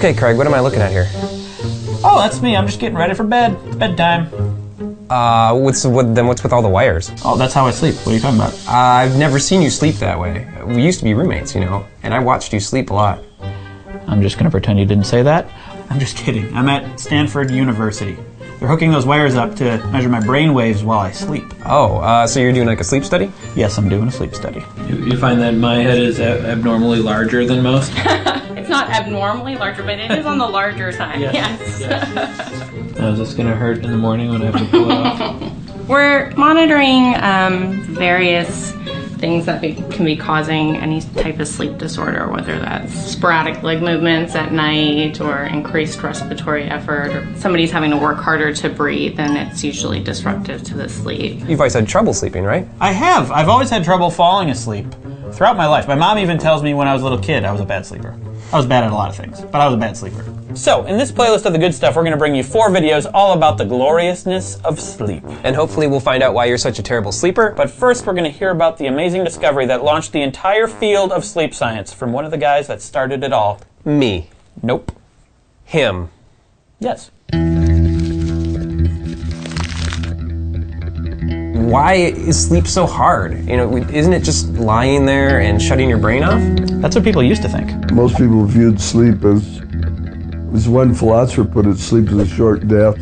Okay, Craig, what am I looking at here? Oh, that's me. I'm just getting ready for bed. It's bedtime. What's with all the wires? Oh, that's how I sleep. What are you talking about? I've never seen you sleep that way. We used to be roommates, you know, and I watched you sleep a lot. I'm just gonna pretend you didn't say that. I'm just kidding. I'm at Stanford University. They're hooking those wires up to measure my brain waves while I sleep. Oh, so you're doing like a sleep study? Yes, I'm doing a sleep study. You find that my head is abnormally larger than most? It's not abnormally larger, but it is on the larger side, yes. Is this going to hurt in the morning when I have to pull it off? We're monitoring various things that can be causing any type of sleep disorder, whether that's sporadic leg movements at night or increased respiratory effort, or somebody's having to work harder to breathe, and it's usually disruptive to the sleep. You've always had trouble sleeping, right? I have. I've always had trouble falling asleep throughout my life. My mom even tells me when I was a little kid I was a bad sleeper. I was bad at a lot of things, but I was a bad sleeper. So, in this playlist of the good stuff, we're going to bring you 4 videos all about the gloriousness of sleep. And hopefully we'll find out why you're such a terrible sleeper. But first, we're going to hear about the amazing discovery that launched the entire field of sleep science from one of the guys that started it all. Me. Nope. Him. Yes. Why is sleep so hard? You know, isn't it just lying there and shutting your brain off? That's what people used to think. Most people viewed sleep as one philosopher put it, sleep is a short death,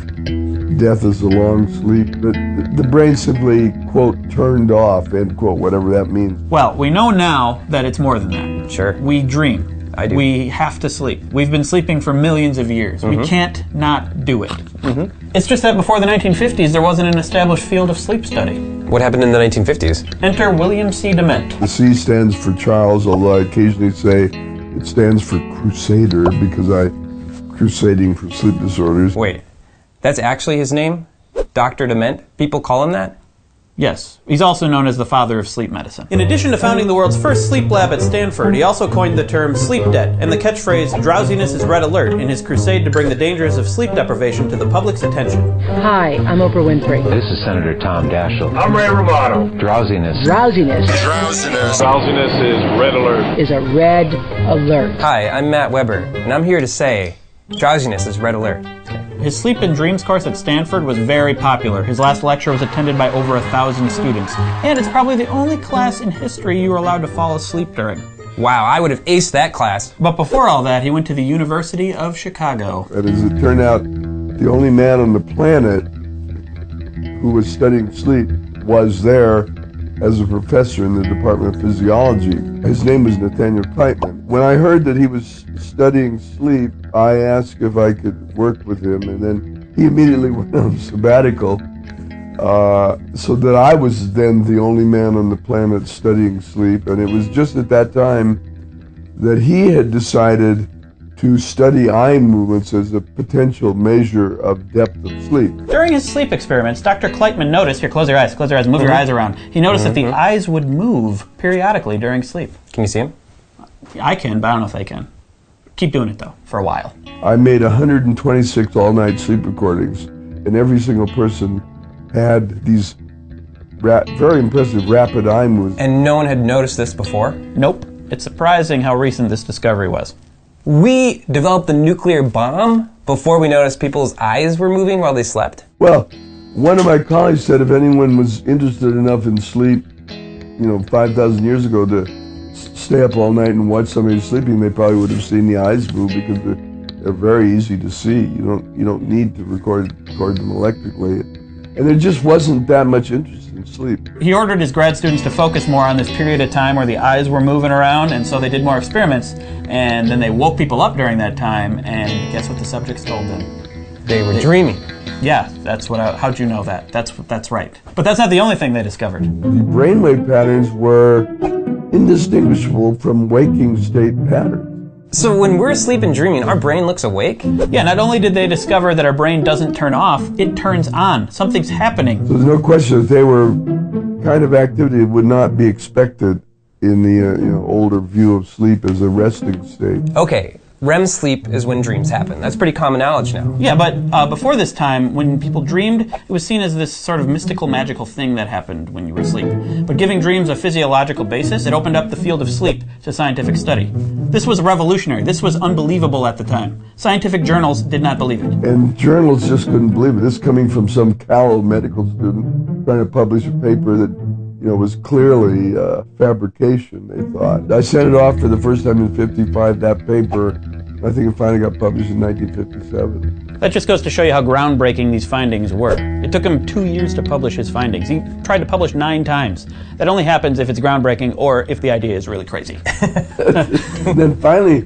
death is a long sleep. But the brain simply, quote, turned off, end quote, whatever that means. Well, we know now that it's more than that. Sure. We dream. I do. We have to sleep. We've been sleeping for millions of years. We can't not do it. It's just that before the 1950s, there wasn't an established field of sleep study. What happened in the 1950s? Enter William C. Dement. The C stands for Charles, although I occasionally say it stands for Crusader because I'm crusading for sleep disorders. Wait, that's actually his name? Dr. Dement? People call him that? Yes. He's also known as the father of sleep medicine. In addition to founding the world's first sleep lab at Stanford, he also coined the term sleep debt and the catchphrase, drowsiness is red alert, in his crusade to bring the dangers of sleep deprivation to the public's attention. Hi, I'm Oprah Winfrey. This is Senator Tom Daschle. I'm Ray Romano. Drowsiness. Drowsiness. Drowsiness. Drowsiness is red alert. Is a red alert. Hi, I'm Matt Weber, and I'm here to say, drowsiness is red alert. His Sleep and Dreams course at Stanford was very popular. His last lecture was attended by over 1,000 students. And it's probably the only class in history you were allowed to fall asleep during. Wow, I would have aced that class. But before all that, he went to the University of Chicago. And as it turned out, the only man on the planet who was studying sleep was there as a professor in the Department of Physiology. His name was Nathaniel Kleitman. When I heard that he was studying sleep, I asked if I could work with him, and then he immediately went on sabbatical, so that I was then the only man on the planet studying sleep. And it was just at that time that he had decided to study eye movements as a potential measure of depth of sleep. During his sleep experiments, Dr. Kleitman noticed, here, close your eyes, move your eyes around. He noticed that the eyes would move periodically during sleep. Can you see him? I can, but I don't know if they can. Keep doing it, though, for a while. I made 126 all-night sleep recordings, and every single person had these very impressive rapid eye movements. And no one had noticed this before? Nope. It's surprising how recent this discovery was. We developed the nuclear bomb before we noticed people's eyes were moving while they slept? Well, one of my colleagues said if anyone was interested enough in sleep, 5,000 years ago to stay up all night and watch somebody sleeping, they probably would have seen the eyes move because they're very easy to see. You don't need to record them electrically. And there just wasn't that much interest in sleep. He ordered his grad students to focus more on this period of time where the eyes were moving around, and so they did more experiments, and then they woke people up during that time, and guess what the subjects told them? They were dreaming. Yeah, that's what how'd you know that? That's right. But that's not the only thing they discovered. The brainwave patterns were indistinguishable from waking state patterns. So when we're asleep and dreaming, our brain looks awake? Yeah, not only did they discover that our brain doesn't turn off, it turns on. Something's happening. So there's no question that they were kind of activity that would not be expected in the older view of sleep as a resting state. Okay, REM sleep is when dreams happen. That's pretty common knowledge now. Yeah, but before this time, when people dreamed, it was seen as this sort of mystical, magical thing that happened when you were asleep. But giving dreams a physiological basis, it opened up the field of sleep to scientific study. This was revolutionary. This was unbelievable at the time. Scientific journals did not believe it. And journals just couldn't believe it. This coming from some callow medical student trying to publish a paper that, was clearly fabrication, they thought. I sent it off for the first time in '55, that paper. I think it finally got published in 1957. That just goes to show you how groundbreaking these findings were. It took him 2 years to publish his findings. He tried to publish 9 times. That only happens if it's groundbreaking or if the idea is really crazy. And then finally,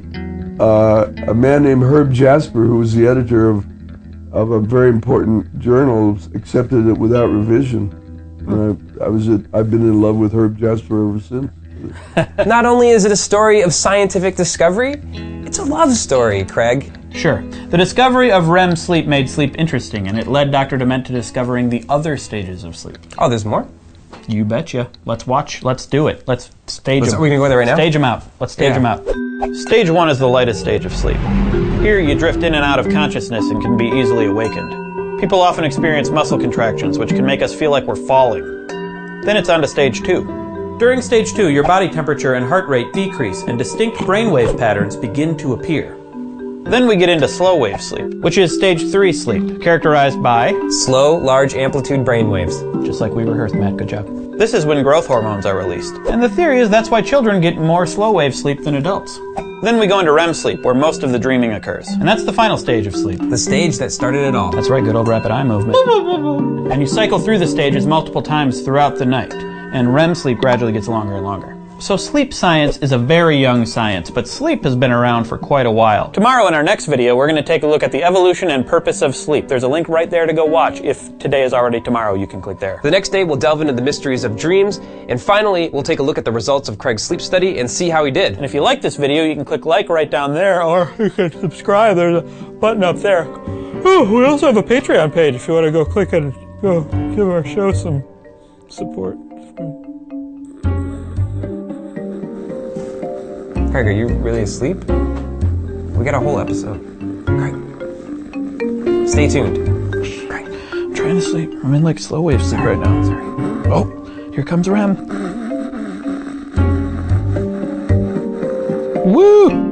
a man named Herb Jasper, who was the editor of a very important journal, accepted it without revision. And I've been in love with Herb Jasper ever since. Not only is it a story of scientific discovery, it's a love story, Craig. Sure. The discovery of REM sleep made sleep interesting, and it led Dr. Dement to discovering the other stages of sleep. Oh, there's more? You betcha. Let's watch. Let's do it. Let's stage them. Are we going to go there right now? Stage them out. Let's stage them out. Stage 1 is the lightest stage of sleep. Here you drift in and out of consciousness and can be easily awakened. People often experience muscle contractions, which can make us feel like we're falling. Then it's on to stage 2. During stage 2, your body temperature and heart rate decrease and distinct brainwave patterns begin to appear. Then we get into slow wave sleep, which is stage 3 sleep, characterized by slow, large amplitude brainwaves. Just like we rehearsed, Matt. Good job. This is when growth hormones are released. And the theory is that's why children get more slow wave sleep than adults. Then we go into REM sleep, where most of the dreaming occurs. And that's the final stage of sleep. The stage that started it all. That's right, good old rapid eye movement. And you cycle through the stages multiple times throughout the night. And REM sleep gradually gets longer and longer. So sleep science is a very young science, but sleep has been around for quite a while. Tomorrow in our next video, we're going to take a look at the evolution and purpose of sleep. There's a link right there to go watch. If today is already tomorrow, you can click there. The next day, we'll delve into the mysteries of dreams, and finally, we'll take a look at the results of Craig's sleep study and see how he did. And if you like this video, you can click like right down there, or you can subscribe. There's a button up there. Oh, we also have a Patreon page if you want to go click and go give our show some support. Craig, are you really asleep? We got a whole episode. Craig. Stay tuned. Craig. I'm trying to sleep. I'm in like slow wave sleep right now. Sorry. Oh, here comes REM. Woo!